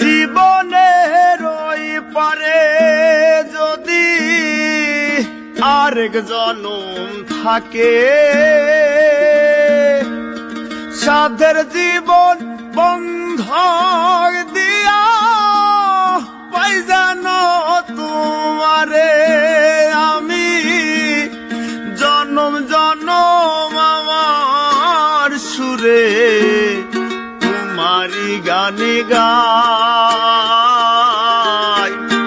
জীবনের ওই পারে যদি আরেক জনম থাকে, সাধের জীবন বন্ধক দিয়া পাই জানো তোমারে আমি, জনম জনম আমার সুরে তোমারি গানে গাই।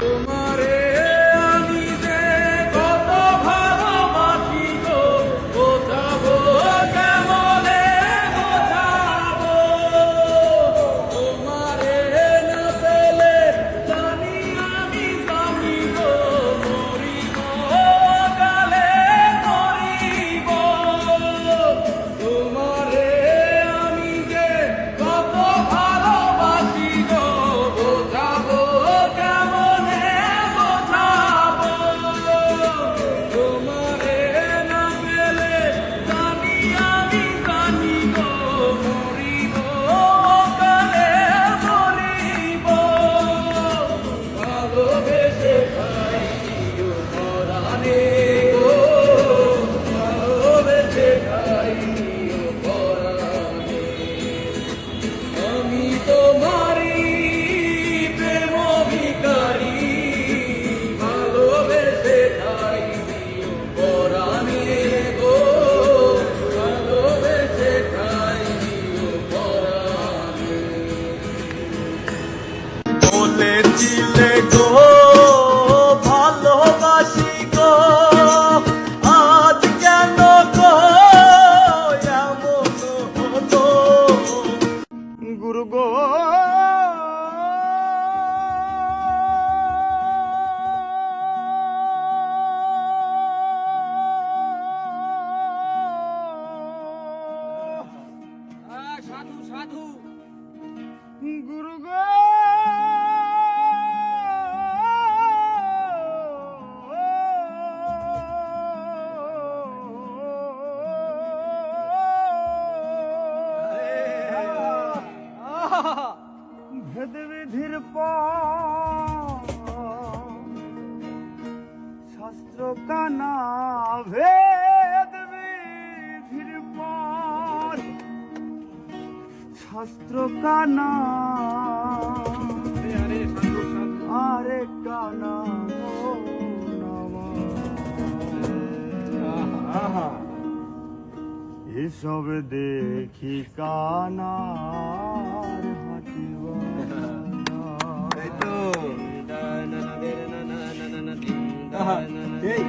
তোমারে আমি যে কত ভালোবাসি গো, বোঝাবো কেমনে বোঝাবো। তোমারে না পেলে জানি আমি জানি গো, মরিব কালে মরিব। তোমারে আমি যে কত ভালোবাসি গো, বোঝাবো কেমনে বোঝাবো। তোমারে না পেলে জানি আমি জানি গো, মরিব কালে মরিব। ভালোবেসে খাই দিও পরাণে গো, ভালোবেসে খাই দিও পরাণে। আমি তোমারি প্রেম ভিখারি, ভালোবেসে খাই দিও পরাণে গো, ভালোবেসে খাই দিও পরাণে। বলেছিলে গো ভালোবাসি গো, আজ কেন গো এমন হলো গুরু গো। সাধু সাধু গুরু গো ভেদ বিধির শাস্ত্র কানা, ভেদ বিধির শাস্ত্র কানা, আরে কানা এসব দেখি কানার হাটিবা। এই